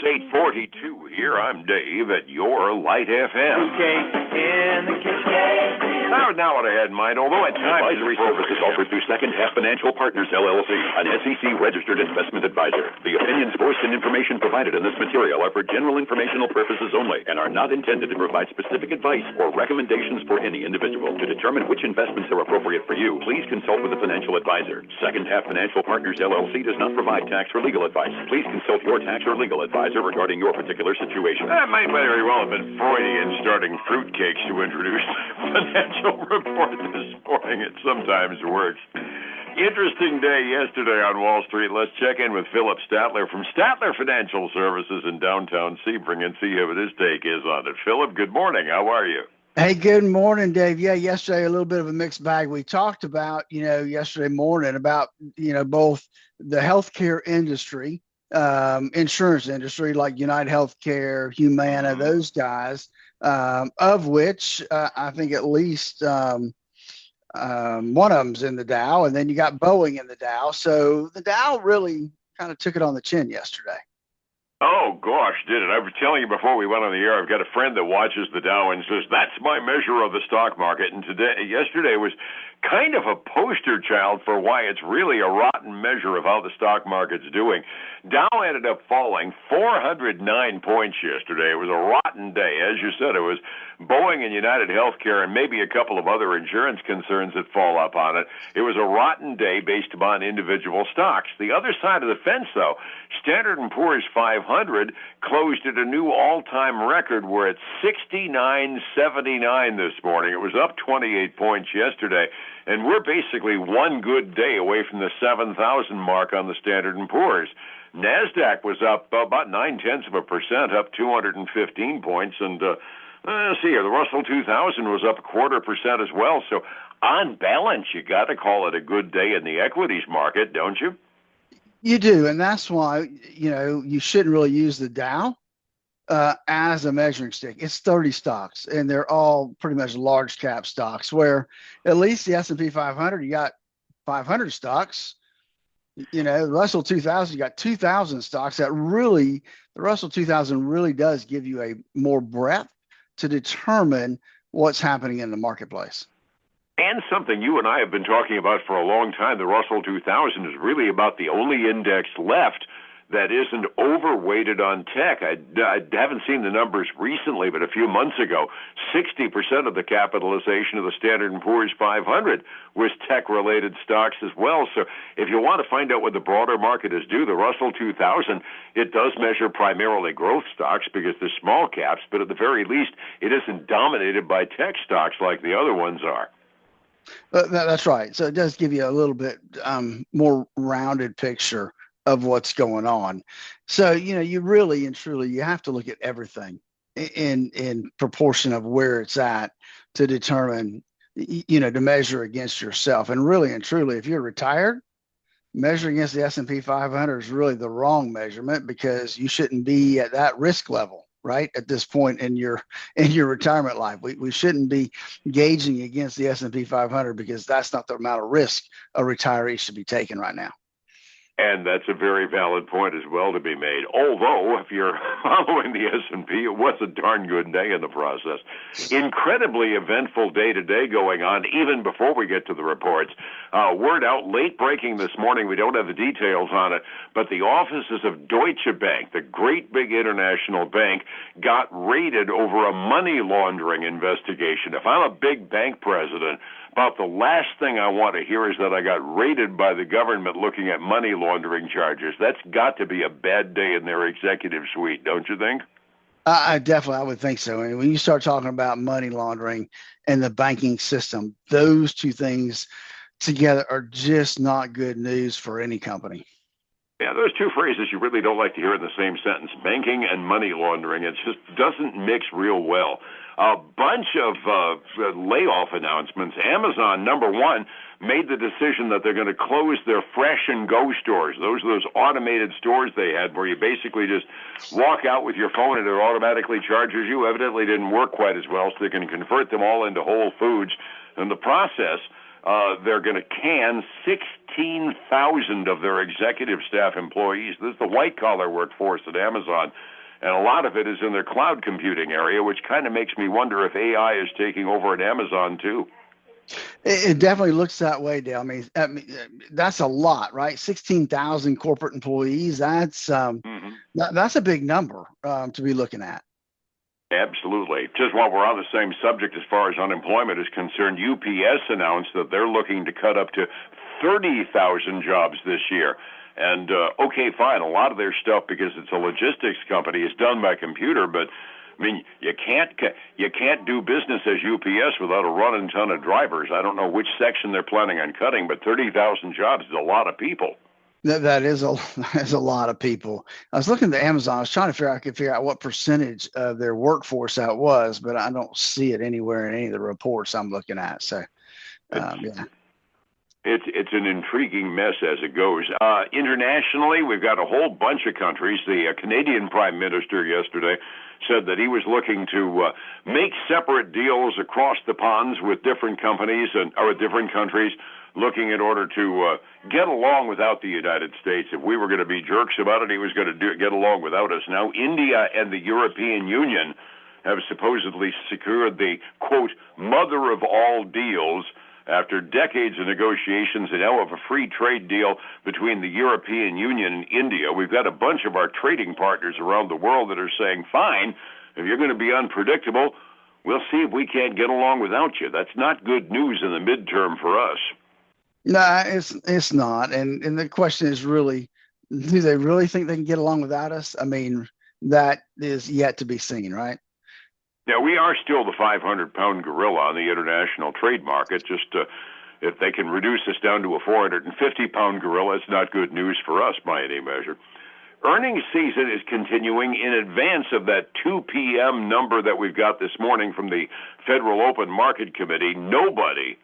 8:42 here. I'm Dave at your Light FM. Cake in the kitchen. Now what I had in mind, although at times Advisory services offered through Second Half Financial Partners, LLC, an SEC-registered investment advisor. The opinions voiced and information provided in this material are for general informational purposes only and are not intended to provide specific advice or recommendations for any individual. To determine which investments are appropriate for you, please consult with a financial advisor. Second Half Financial Partners, LLC does not provide tax or legal advice. Please consult your tax or legal advisor regarding your particular situation. That might very well have been Freudian starting fruitcakes to introduce the financial report this morning. It sometimes works. Interesting day yesterday on Wall Street. Let's check in with Philip Statler from Statler Financial Services in downtown Sebring and see what his take is on it. Philip, good morning. How are you? Hey, good morning, Dave. Yeah, yesterday a little bit of a mixed bag. We talked about, yesterday morning about, both the healthcare industry, insurance industry like United Healthcare, Humana, those guys, of which I think at least one of them's in the Dow, and then you got Boeing in the Dow. So the Dow really kind of took it on the chin yesterday. Oh, gosh, did it. I was telling you before we went on the air, I've got a friend that watches the Dow and says, that's my measure of the stock market. And yesterday was kind of a poster child for why it's really a rotten measure of how the stock market's doing. Dow ended up falling 409 points yesterday. It was a rotten day. As you said, it was Boeing and United Healthcare and maybe a couple of other insurance concerns that fall up on it. It was a rotten day based upon individual stocks. The other side of the fence, though, Standard & Poor's 500 closed at a new all-time record. We're at 69.79 this morning. It was up 28 points yesterday, and we're basically one good day away from the 7,000 mark on the Standard & Poor's. NASDAQ was up about 0.9%, up 215 points, and let's see here, the Russell 2000 was up 0.25% as well. So on balance, you got to call it a good day in the equities market, don't you? You do, and that's why, you shouldn't really use the Dow as a measuring stick. It's 30 stocks, and they're all pretty much large cap stocks, where at least the S&P 500, you got 500 stocks. The Russell 2000, you got 2,000 stocks. The Russell 2000 really does give you a more breadth to determine what's happening in the marketplace. And something you and I have been talking about for a long time, the Russell 2000 is really about the only index left that isn't overweighted on tech. I haven't seen the numbers recently, but a few months ago, 60% of the capitalization of the Standard & Poor's 500 was tech-related stocks as well. So if you want to find out what the broader market is due, the Russell 2000, it does measure primarily growth stocks because they're small caps, but at the very least, it isn't dominated by tech stocks like the other ones are. That's right. So it does give you a little bit more rounded picture of what's going on. So, you really and truly, you have to look at everything in proportion of where it's at to determine, to measure against yourself. And really and truly, if you're retired, measuring against the S&P 500 is really the wrong measurement, because you shouldn't be at that risk level, right? At this point in your retirement life, we shouldn't be gauging against the S&P 500, because that's not the amount of risk a retiree should be taking right now. And that's a very valid point as well to be made. Although, if you're following the S&P, it was a darn good day in the process. Incredibly eventful day today going on, even before we get to the reports. Word out late breaking this morning. We don't have the details on it, but the offices of Deutsche Bank, the great big international bank, got raided over a money laundering investigation. If I'm a big bank president, about the last thing I want to hear is that I got raided by the government looking at money laundering charges. That's got to be a bad day in their executive suite, don't you think? I would think so. And when you start talking about money laundering and the banking system, those two things together are just not good news for any company. Yeah, those two phrases you really don't like to hear in the same sentence, banking and money laundering. It just doesn't mix real well. A bunch of layoff announcements. Amazon, number one, made the decision that they're going to close their Fresh and Go stores. Those are those automated stores they had where you basically just walk out with your phone and it automatically charges you. Evidently didn't work quite as well, so they can convert them all into Whole Foods. In the process, they're going to can 16,000 of their executive staff employees. This is the white-collar workforce at Amazon, and a lot of it is in their cloud computing area, which kind of makes me wonder if AI is taking over at Amazon, too. It definitely looks that way, Dale. I mean, that's a lot, right? 16,000 corporate employees. That's that's a big number to be looking at. Absolutely. Just while we're on the same subject as far as unemployment is concerned, UPS announced that they're looking to cut up to 30,000 jobs this year. And okay, fine, a lot of their stuff, because it's a logistics company, is done by computer, but I mean, you can't do business as UPS without a running ton of drivers. I don't know which section they're planning on cutting, but 30,000 jobs is a lot of people. That is a lot of people. I was looking at Amazon. I was trying to figure out what percentage of their workforce that was, but I don't see it anywhere in any of the reports I'm looking at. So, yeah. It's an intriguing mess as it goes. Internationally, we've got a whole bunch of countries. The Canadian Prime Minister yesterday said that he was looking to make separate deals across the ponds with different companies or with different countries, looking in order to get along without the United States. If we were going to be jerks about it, he was going to get along without us. Now, India and the European Union have supposedly secured the, quote, mother of all deals after decades of negotiations and now of a free trade deal between the European Union and India. We've got a bunch of our trading partners around the world that are saying, fine, if you're going to be unpredictable, we'll see if we can't get along without you. That's not good news in the midterm for us. No, it's not. And the question is really, do they really think they can get along without us? I mean, that is yet to be seen, right? Yeah, we are still the 500-pound gorilla on the international trade market. Just if they can reduce us down to a 450-pound gorilla, it's not good news for us by any measure. Earnings season is continuing in advance of that 2 p.m. number that we've got this morning from the Federal Open Market Committee. Nobody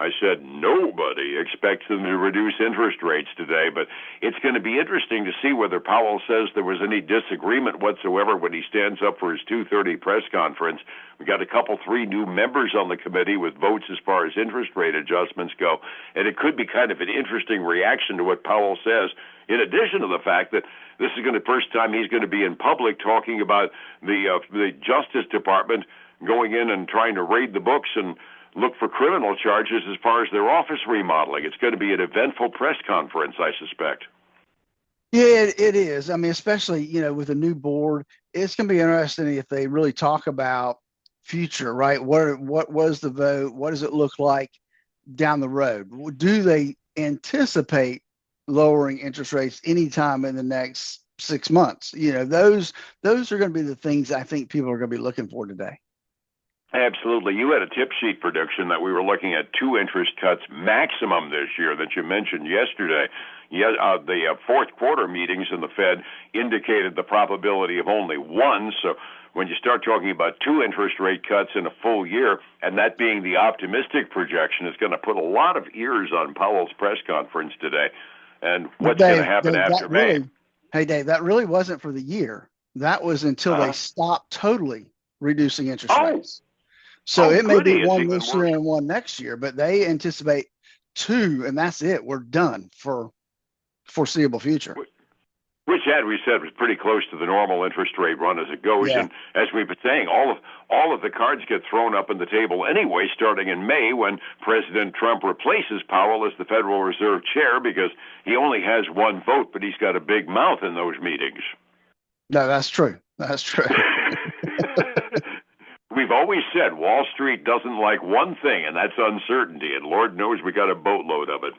expects them to reduce interest rates today, but it's going to be interesting to see whether Powell says there was any disagreement whatsoever when he stands up for his 2:30 press conference. We got three new members on the committee with votes as far as interest rate adjustments go, and it could be kind of an interesting reaction to what Powell says, in addition to the fact that this is going to be the first time he's going to be in public talking about the Justice Department going in and trying to raid the books and look for criminal charges as far as their office remodeling. It's going to be an eventful press conference, I suspect. Yeah, it is. I mean, especially, with a new board, it's going to be interesting if they really talk about future, right? What was the vote? What does it look like down the road? Do they anticipate lowering interest rates anytime in the next 6 months? Those are going to be the things I think people are going to be looking for today. Absolutely. You had a tip sheet prediction that we were looking at 2 interest cuts maximum this year that you mentioned yesterday. The fourth quarter meetings in the Fed indicated the probability of only 1. So when you start talking about 2 interest rate cuts in a full year, and that being the optimistic projection, it's going to put a lot of ears on Powell's press conference today. And what's going to happen after May? Hey, Dave, that really wasn't for the year. That was until they stopped totally reducing interest rates. So it may be 1 this year and 1 next year, but they anticipate 2, and that's it. We're done for foreseeable future. Which, as we said, was pretty close to the normal interest rate run as it goes. Yeah. And as we've been saying, all of the cards get thrown up on the table anyway, starting in May when President Trump replaces Powell as the Federal Reserve Chair, because he only has 1 vote, but he's got a big mouth in those meetings. No, that's true. That's true. We've always said Wall Street doesn't like one thing, and that's uncertainty, and Lord knows we got a boatload of it.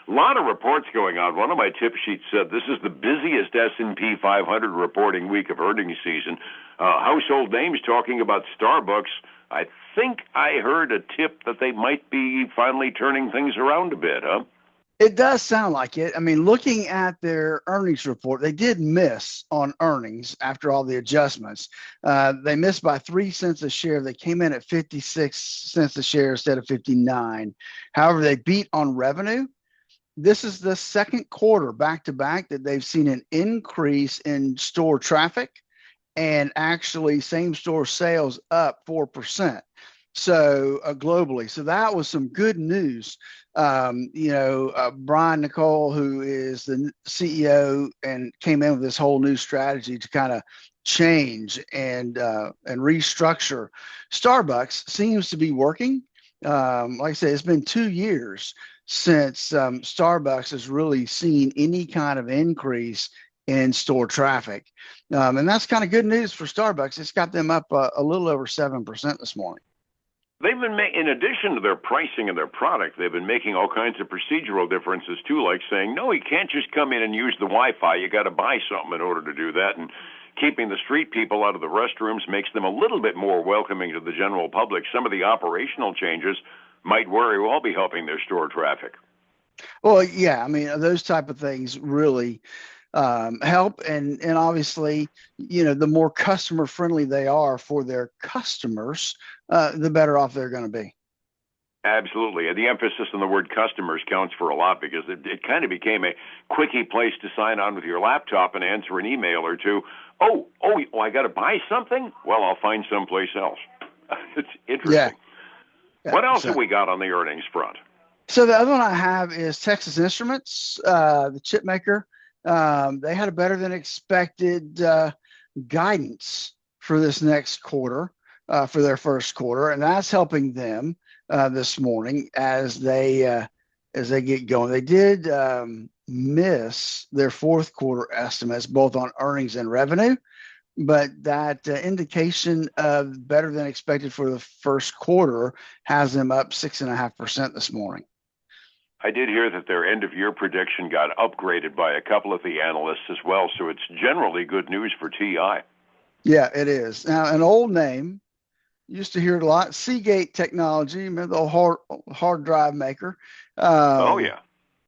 A lot of reports going on. One of my tip sheets said this is the busiest S&P 500 reporting week of earnings season. Household names talking about Starbucks. I think I heard a tip that they might be finally turning things around a bit, huh? It does sound like it. I mean, looking at their earnings report, they did miss on earnings after all the adjustments. They missed by 3 cents a share. They came in at 56 cents a share instead of 59. However, they beat on revenue. This is the second quarter back-to-back that they've seen an increase in store traffic and actually same-store sales up 4%. So globally, so that was some good news. Brian Nicole, who is the CEO, and came in with this whole new strategy to kind of change and restructure. Starbucks seems to be working. Like I said, it's been 2 years since Starbucks has really seen any kind of increase in store traffic, and that's kind of good news for Starbucks. It's got them up a little over 7% this morning. They've been in addition to their pricing and their product, they've been making all kinds of procedural differences too, like saying, no, you can't just come in and use the Wi-Fi. You got to buy something in order to do that. And keeping the street people out of the restrooms makes them a little bit more welcoming to the general public. Some of the operational changes might very well be helping their store traffic. Well, yeah, I mean, those type of things really help. And obviously, the more customer friendly they are for their customers, the better off they're going to be. Absolutely. And the emphasis on the word customers counts for a lot because it kind of became a quickie place to sign on with your laptop and answer an email or two. Oh, I got to buy something? Well, I'll find someplace else. It's interesting. Yeah, what else have we got on the earnings front? So the other one I have is Texas Instruments, the chip maker. They had a better than expected guidance for this next quarter, for their first quarter, and that's helping them this morning as they get going. They did miss their fourth quarter estimates, both on earnings and revenue, but that indication of better than expected for the first quarter has them up 6.5% this morning. I did hear that their end-of-year prediction got upgraded by a couple of the analysts as well, so it's generally good news for TI. Yeah, it is. Now, an old name, used to hear it a lot, Seagate Technology, remember the hard drive maker? Oh, yeah.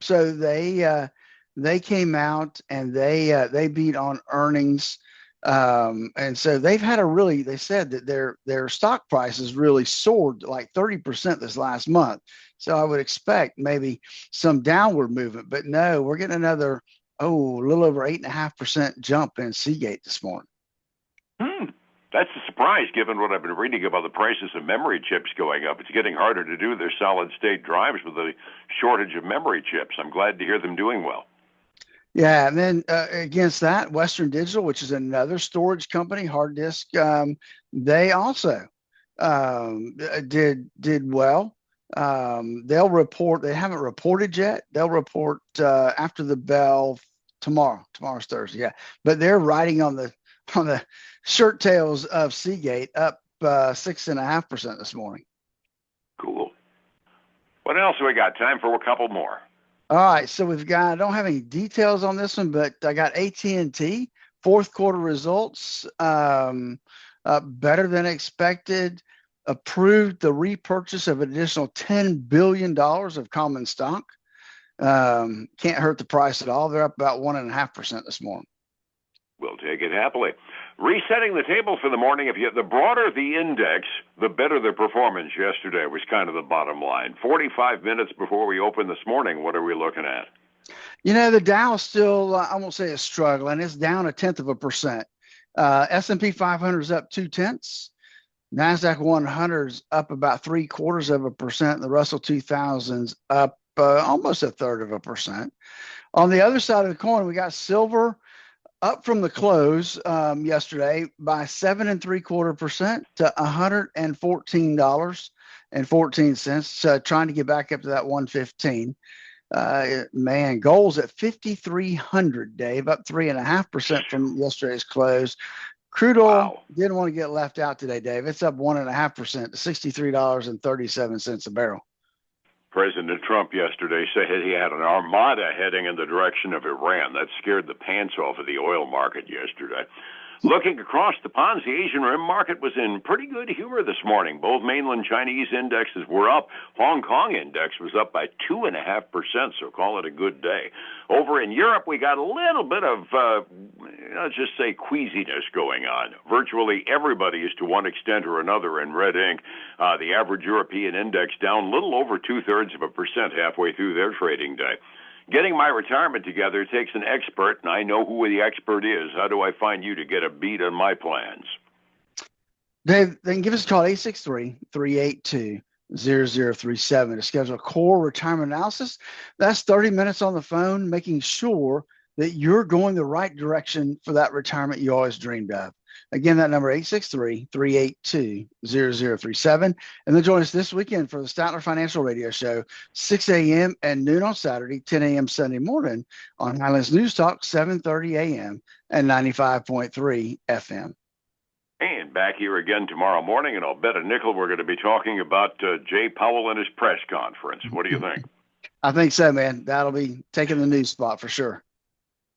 So they came out and they beat on earnings. And so they've had they said that their stock prices really soared like 30% this last month. So I would expect maybe some downward movement, but no, we're getting another, a little over 8.5% jump in Seagate this morning. That's a surprise given what I've been reading about the prices of memory chips going up. It's getting harder to do their solid state drives with the shortage of memory chips. I'm glad to hear them doing well. Yeah, and then against that, Western Digital, which is another storage company, hard disk, they also did well. They'll report. They haven't reported yet. They'll report after the bell tomorrow. Tomorrow's Thursday, yeah. But they're riding on the shirt tails of Seagate, up 6.5% this morning. Cool. What else have we got? Time for a couple more. All right, so we've got, I don't have any details on this one, but I got AT&T, fourth quarter results, better than expected, approved the repurchase of an additional $10 billion of common stock. Can't hurt the price at all. They're up about 1.5% this morning. We'll take it happily. Resetting the table for the morning, the broader the index, the better the performance yesterday was kind of the bottom line. 45 minutes before we open this morning, what are we looking at? The Dow still, I won't say it's struggling. It's down 0.1%. S&P 500 is up 0.2. NASDAQ 100 is up about 0.75%. The Russell 2000's up almost 1/3%. On the other side of the coin, we got silver up from the close yesterday by 7.75% to $114.14. Trying to get back up to that 115. Gold's at 5,300, Dave, up 3.5% from yesterday's close. Crude oil didn't want to get left out today, Dave. It's up 1.5% to $63.37 a barrel. President Trump yesterday said he had an armada heading in the direction of Iran. That scared the pants off of the oil market yesterday. Looking across the ponds, the Asian Rim market was in pretty good humor this morning. Both mainland Chinese indexes were up. Hong Kong index was up by 2.5%, so call it a good day. Over in Europe, we got a little bit of, let's just say, queasiness going on. Virtually everybody is to one extent or another in red ink. The average European index down a little over 0.2% halfway through their trading day. Getting my retirement together takes an expert, and I know who the expert is. How do I find you to get a beat on my plans? Dave, they can give us a call at 863-382-0037 to schedule a core retirement analysis. That's 30 minutes on the phone, making sure that you're going the right direction for that retirement you always dreamed of. Again, that number 863-382-0037. And then join us this weekend for the Statler Financial Radio Show, 6 a.m. and noon on Saturday, 10 a.m. Sunday morning on Highlands News Talk, 7:30 a.m. and 95.3 FM. And back here again tomorrow morning, and I'll bet a nickel we're going to be talking about Jay Powell and his press conference. What do you think? I think so, man. That'll be taking the news spot for sure.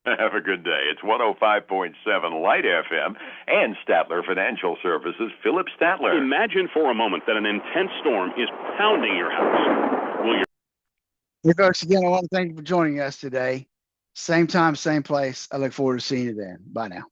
Have a good day. It's 105.7 Light FM and Statler Financial Services, Philip Statler. Imagine for a moment that an intense storm is pounding your house. Will your Hey, folks, again, I want to thank you for joining us today. Same time, same place. I look forward to seeing you then. Bye now.